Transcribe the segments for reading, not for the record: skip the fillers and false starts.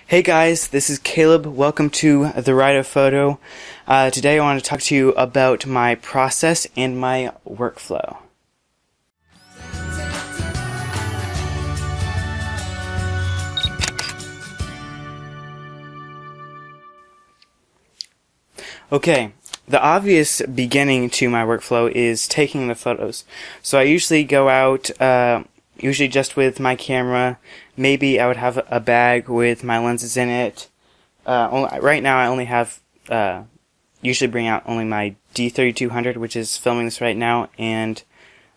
Hey guys, this is Caleb. Welcome to the Wright Photo. Today I want to talk to you about my process and my workflow. Okay, the obvious beginning to my workflow is taking the photos. So I usually go out, usually just with my camera. Maybe I would have a bag with my lenses in it. Right now I only have, usually bring out only my D3200, which is filming this right now, and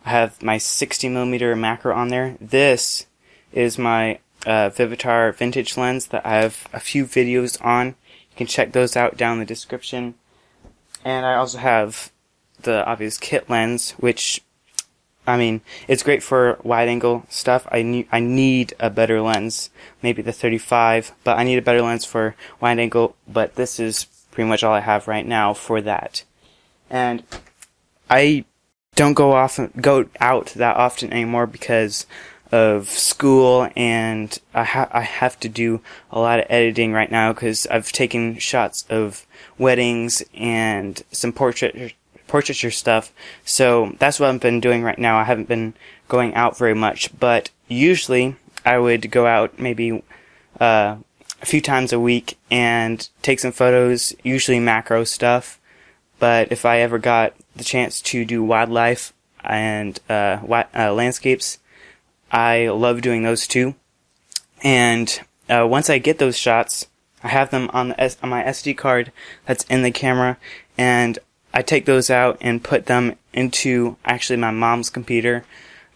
I have my 60mm macro on there. This is my Vivitar vintage lens that I have a few videos on. You can check those out down in the description. And I also have the obvious kit lens, which, I mean, it's great for wide-angle stuff. I need a better lens, maybe the 35, but I need a better lens for wide-angle, but this is pretty much all I have right now for that. And I don't go out that often anymore because of school, and I have to do a lot of editing right now because I've taken shots of weddings and some portraiture stuff, so that's what I've been doing right now. I haven't been going out very much, but usually I would go out maybe a few times a week and take some photos, usually macro stuff, but if I ever got the chance to do wildlife and landscapes, I love doing those too. And once I get those shots, I have them on my SD card that's in the camera, and I take those out and put them into actually my mom's computer.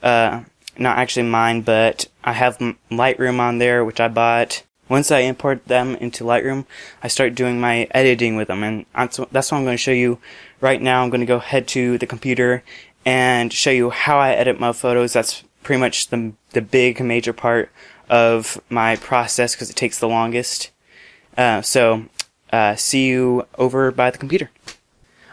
Not actually mine, but I have Lightroom on there, which I bought. Once I import them into Lightroom, I start doing my editing with them, and that's what I'm going to show you right now. I'm going to go head to the computer and show you how I edit my photos. That's pretty much the big major part of my process because it takes the longest. So see you over by the computer.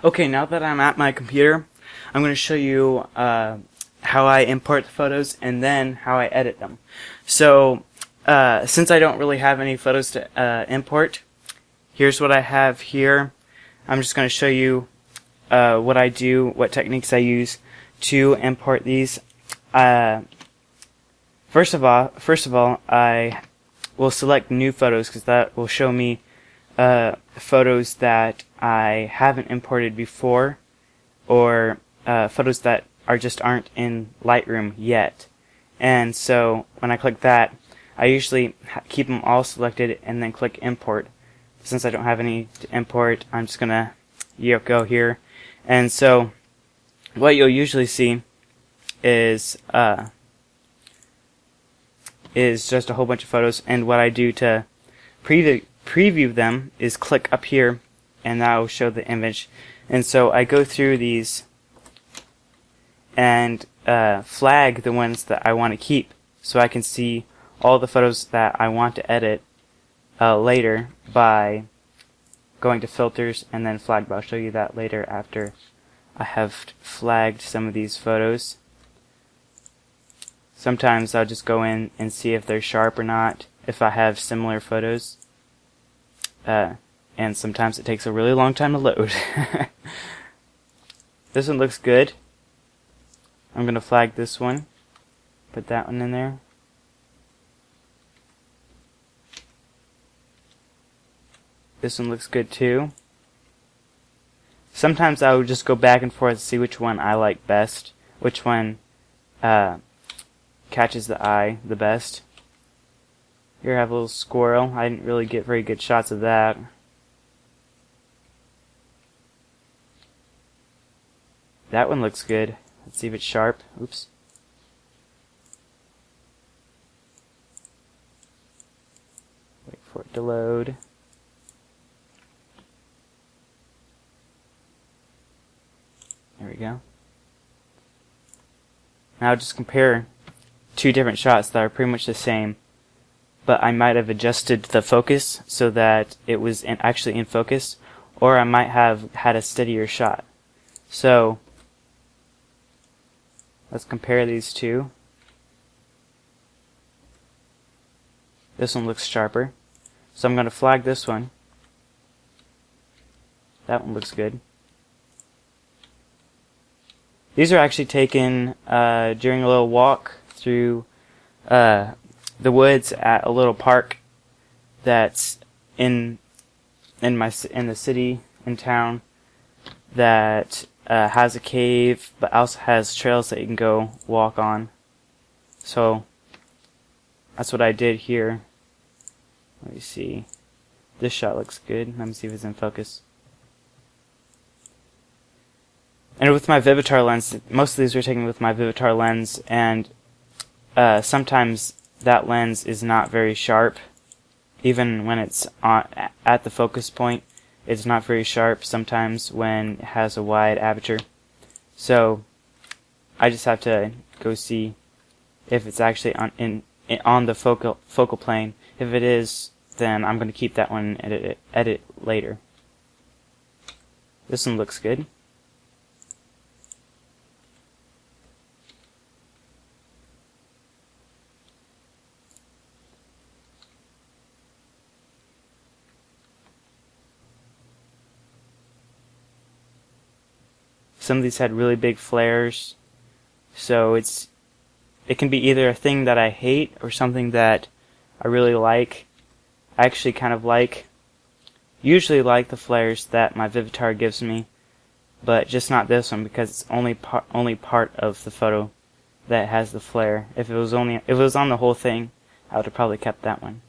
Okay, now that I'm at my computer, I'm going to show you how I import the photos and then how I edit them. So since I don't really have any photos to import, here's what I have here. I'm just going to show you what I do, what techniques I use to import these. First of all, I will select new photos because that will show me photos that I haven't imported before, or photos that aren't in Lightroom yet. And so when I click that, I usually keep them all selected and then click import. Since I don't have any to import, I'm just gonna go here. And so what you'll usually see is just a whole bunch of photos, and what I do to preview them is click up here, and that will show the image. And so I go through these and flag the ones that I want to keep, so I can see all the photos that I want to edit later by going to filters and then flag. But I'll show you that later after I have flagged some of these photos. Sometimes I'll just go in and see if they're sharp or not, if I have similar photos. And sometimes it takes a really long time to load. This one looks good. I'm going to flag this one. Put that one in there. This one looks good too. Sometimes I would just go back and forth to see which one I like best, which one catches the eye the best. Here I have a little squirrel. I didn't really get very good shots of that. That one looks good. Let's see if it's sharp. Oops. Wait for it to load. There we go. Now just compare two different shots that are pretty much the same, but I might have adjusted the focus so that it was actually in focus, or I might have had a steadier shot. So let's compare these two. This one looks sharper. So I'm going to flag this one. That one looks good. These are actually taken during a little walk through the woods at a little park that's in the city, in town, that has a cave but also has trails that you can go walk on. So that's what I did here. Let me see. This shot looks good. Let me see if it's in focus. And with my Vivitar lens, most of these were taken with my Vivitar lens, and sometimes that lens is not very sharp. Even when it's at the focus point, it's not very sharp sometimes when it has a wide aperture. So I just have to go see if it's actually on the focal plane. If it is, then I'm going to keep that one and edit later. This one looks good. Some of these had really big flares, so it can be either a thing that I hate or something that I really like. I actually kind of usually like the flares that my Vivitar gives me, but just not this one because it's only part of the photo that has the flare. If it was on the whole thing, I would have probably kept that one.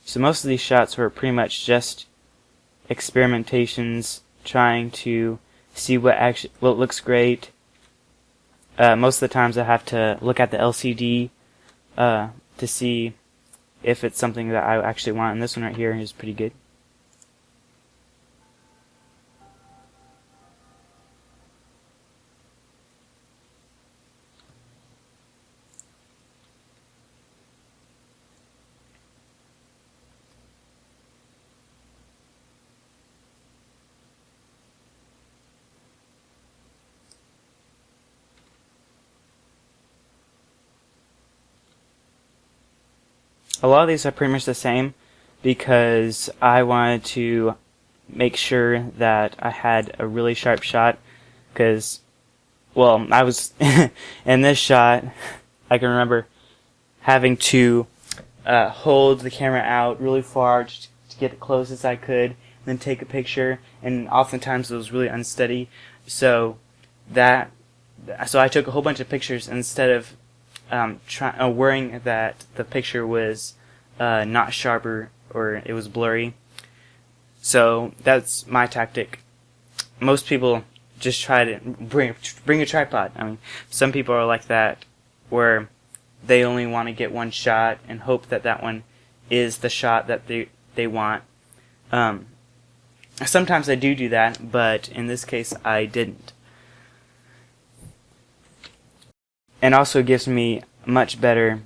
So most of these shots were pretty much just experimentations, trying to see what looks great. Most of the times I have to look at the LCD to see if it's something that I actually want. And this one right here is pretty good. A lot of these are pretty much the same because I wanted to make sure that I had a really sharp shot because, well, I was in this shot, I can remember having to hold the camera out really far just to get it close as I could, and then take a picture, and oftentimes it was really unsteady. So I took a whole bunch of pictures instead of worrying that the picture was not sharper or it was blurry. So that's my tactic. Most people just try to bring a tripod. I mean, some people are like that, where they only want to get one shot and hope that that one is the shot that they want. Sometimes I do that, but in this case I didn't. And also gives me much better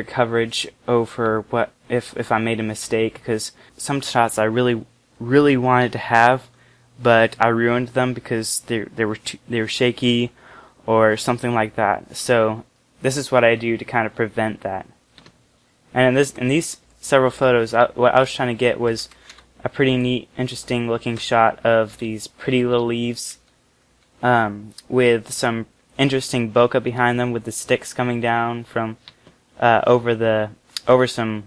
coverage over what if I made a mistake, because some shots I really wanted to have, but I ruined them because they were shaky or something like that. So this is what I do to kind of prevent that. And in these several photos, what I was trying to get was a pretty neat, interesting looking shot of these pretty little leaves, with some interesting bokeh behind them, with the sticks coming down from over some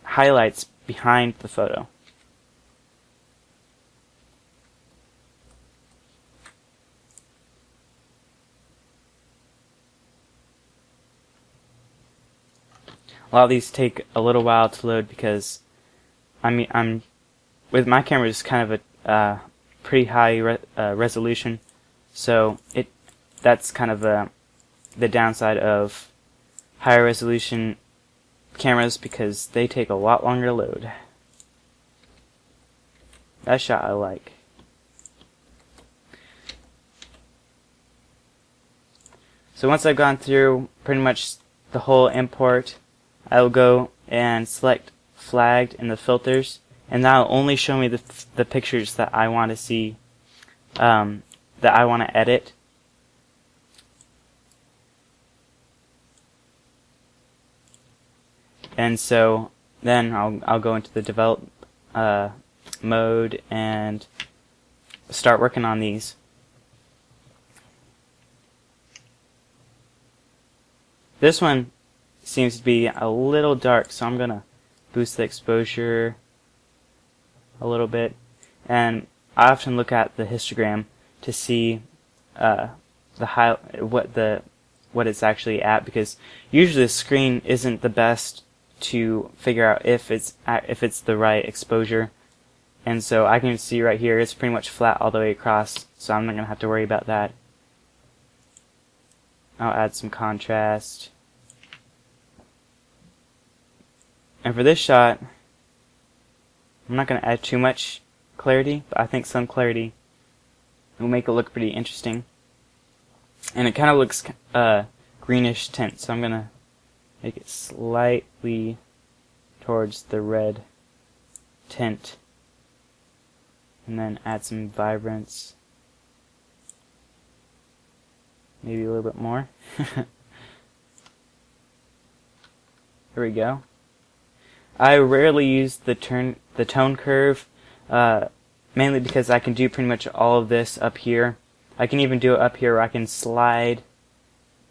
highlights behind the photo. A lot of these take a little while to load because I'm with my camera is kind of a pretty high resolution, so that's kind of the downside of higher resolution cameras, because they take a lot longer to load. That shot I like. So once I've gone through pretty much the whole import, I will go and select flagged in the filters, and that'll only show me the pictures that I want to see, that I want to edit. And so then I'll go into the develop mode and start working on these. This one seems to be a little dark, so I'm gonna boost the exposure a little bit. And I often look at the histogram to see what it's actually at, because usually the screen isn't the best to figure out if it's the right exposure. And so I can see right here it's pretty much flat all the way across, so I'm not gonna have to worry about that. I'll add some contrast. And for this shot, I'm not going to add too much clarity, but I think some clarity will make it look pretty interesting. And it kind of looks greenish tint, so I'm going to make it slightly towards the red tint. And then add some vibrance. Maybe a little bit more. There we go. I rarely use the tone curve, mainly because I can do pretty much all of this up here. I can even do it up here where I can slide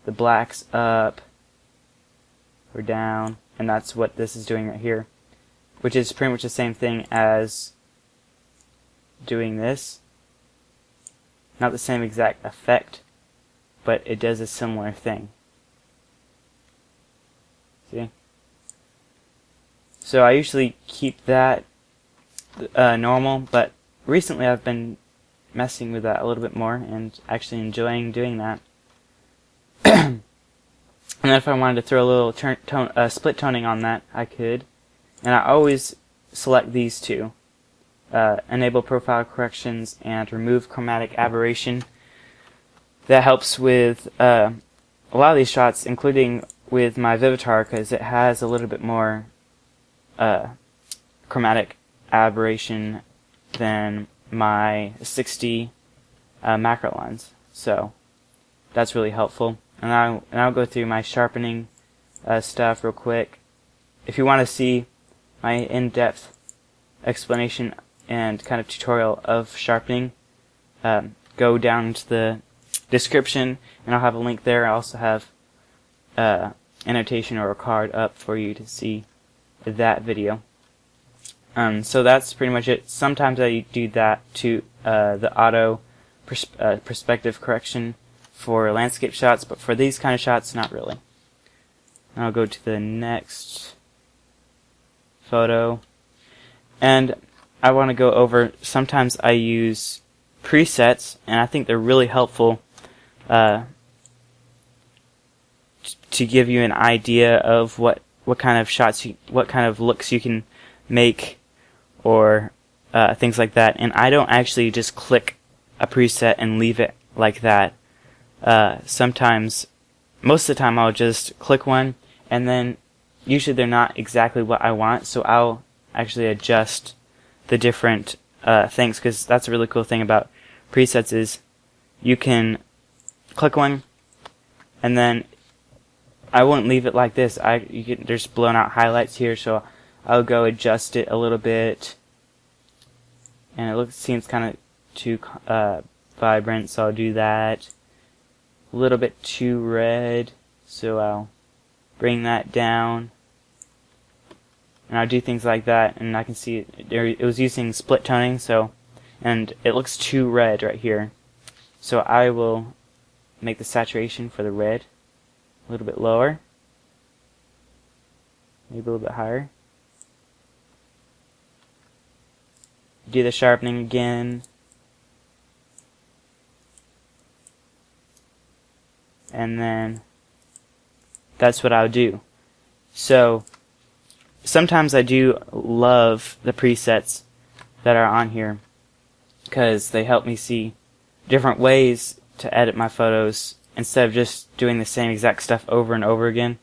the blacks up or down, and that's what this is doing right here, which is pretty much the same thing as doing this. Not the same exact effect, but it does a similar thing. See? So I usually keep that normal, but recently I've been messing with that a little bit more and actually enjoying doing that. And then if I wanted to throw a little split toning on that, I could. And I always select these two. Enable profile corrections and remove chromatic aberration. That helps with a lot of these shots, including with my Vivitar, because it has a little bit more chromatic aberration than my 60 macro lens. So that's really helpful. And I'll go through my sharpening stuff real quick. If you want to see my in-depth explanation and kind of tutorial of sharpening, go down to the description and I'll have a link there. I also have annotation or a card up for you to see that video. So that's pretty much it. Sometimes I do that to the auto perspective correction for landscape shots, but for these kind of shots, not really. I'll go to the next photo, and I want to go over, sometimes I use presets, and I think they're really helpful to give you an idea of what kind of shots, what kind of looks you can make, or things like that. And I don't actually just click a preset and leave it like that. Sometimes, most of the time, I'll just click one, and then usually they're not exactly what I want, so I'll actually adjust the different things, because that's a really cool thing about presets is you can click one, and then I won't leave it like this. There's blown out highlights here, so I'll go adjust it a little bit, and it seems kind of too vibrant, so I'll do that. A little bit too red, so I'll bring that down, and I'll do things like that. And I can see it was using split toning, and it looks too red right here, so I will make the saturation for the red a little bit lower, maybe a little bit higher. Do the sharpening again, and then that's what I'll do. So sometimes I do love the presets that are on here, because they help me see different ways to edit my photos instead of just doing the same exact stuff over and over again.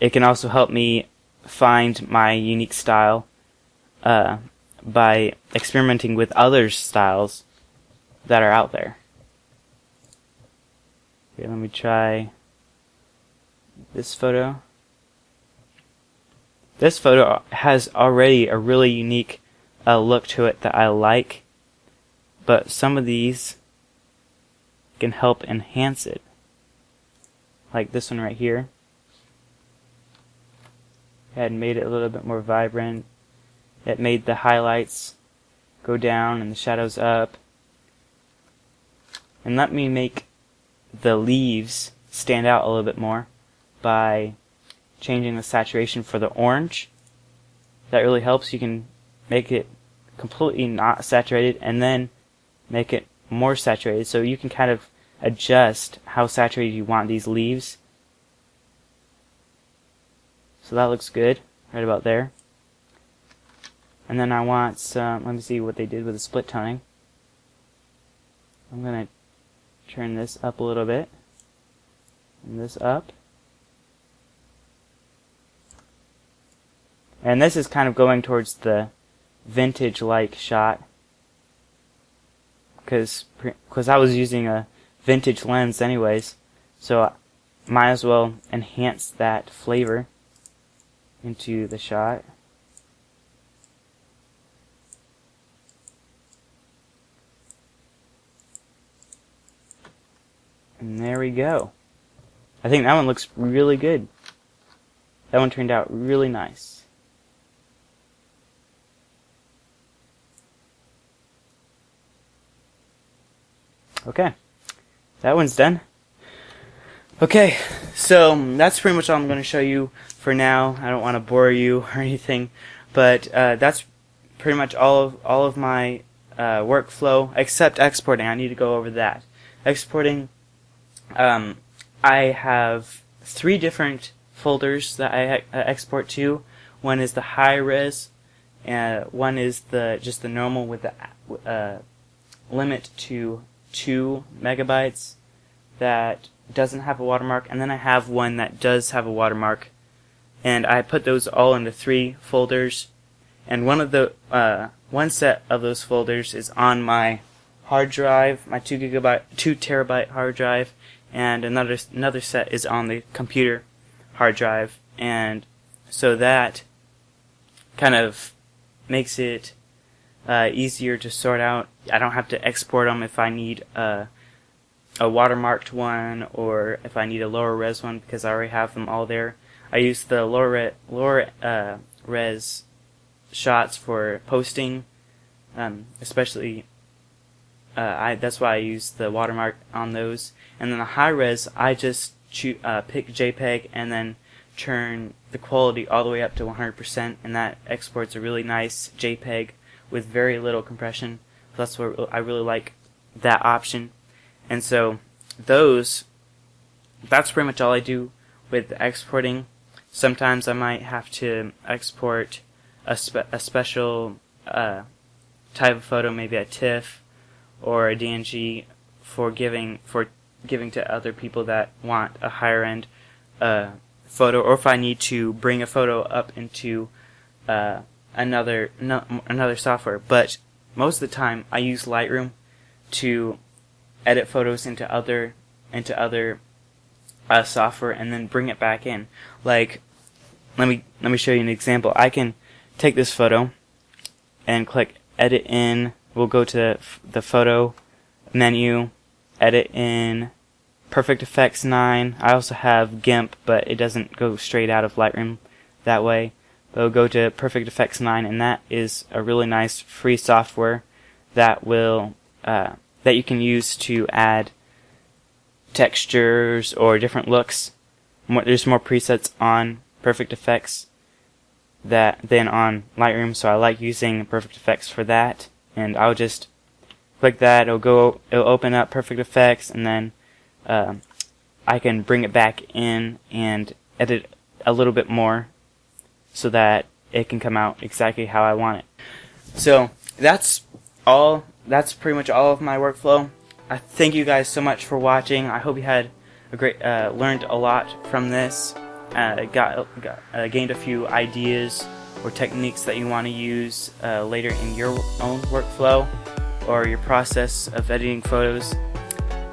It can also help me find my unique style by experimenting with other styles that are out there. Okay, let me try this photo. This photo has already a really unique look to it that I like, but some of these can help enhance it. Like this one right here. It made it a little bit more vibrant. It made the highlights go down and the shadows up. And let me make the leaves stand out a little bit more by changing the saturation for the orange. That really helps. You can make it completely not saturated and then make it more saturated, so you can kind of adjust how saturated you want these leaves. So that looks good right about there. And then I want some, let me see what they did with the split toning. I'm going to turn this up a little bit and this up. And this is kind of going towards the vintage-like shot, because I was using a vintage lens anyways, so I might as well enhance that flavor into the shot. And there we go. I think that one looks really good. That one turned out really nice. Okay, that one's done. Okay, so that's pretty much all I'm going to show you for now. I don't want to bore you or anything, but that's pretty much all of my workflow, except exporting. I need to go over that. Exporting, I have 3 different folders that I export to. One is the high res, one is just the normal with the limit to 2 megabytes that doesn't have a watermark, and then I have one that does have a watermark, and I put those all into 3 folders, and one set of those folders is on my hard drive, my 2 terabyte hard drive, and another set is on the computer hard drive, and so that kind of makes it easier to sort out. I don't have to export them if I need a watermarked one or if I need a lower res one, because I already have them all there. I use the lower res shots for posting, especially that's why I use the watermark on those. And then the high res, I just pick JPEG and then turn the quality all the way up to 100%, and that exports a really nice JPEG with very little compression. That's what I really like, that option. And so that's pretty much all I do with exporting. Sometimes I might have to export a special type of photo, maybe a TIFF or a DNG, for giving to other people that want a higher end photo, or if I need to bring a photo up into another software. But most of the time I use Lightroom to edit photos into other software and then bring it back in. Like, let me show you an example. I can take this photo and click edit in. We'll go to the photo menu, edit in Perfect Effects 9. I also have GIMP, but it doesn't go straight out of Lightroom that way. We'll go to Perfect Effects 9, and that is a really nice free software that will that you can use to add textures or different looks. There's more presets on Perfect Effects than on Lightroom, so I like using Perfect Effects for that. And I'll just click that. It'll open up Perfect Effects, and then I can bring it back in and edit a little bit more, so that it can come out exactly how I want it. So that's pretty much all of my workflow. I thank you guys so much for watching. I hope you had a great, learned a lot from this. Gained a few ideas or techniques that you want to use later in your own workflow or your process of editing photos.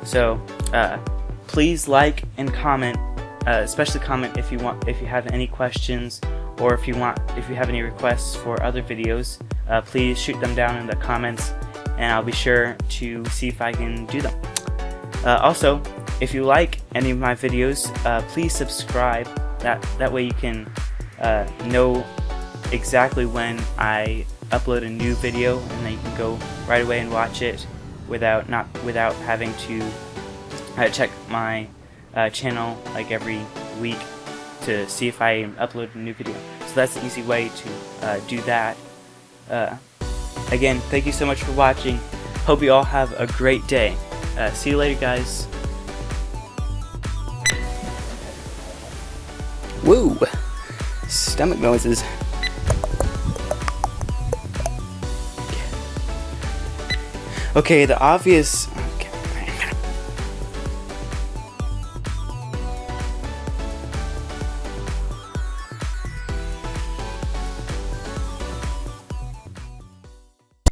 So please like and comment, especially comment if you have any questions, or if you have any requests for other videos. Please shoot them down in the comments, and I'll be sure to see if I can do them. Also, if you like any of my videos, please subscribe. That way you can know exactly when I upload a new video, and then you can go right away and watch it without having to check my channel like every week to see if I upload a new video. So that's an easy way to do that. Again, thank you so much for watching. Hope you all have a great day. See you later, guys. Woo! Stomach noises. Okay, the obvious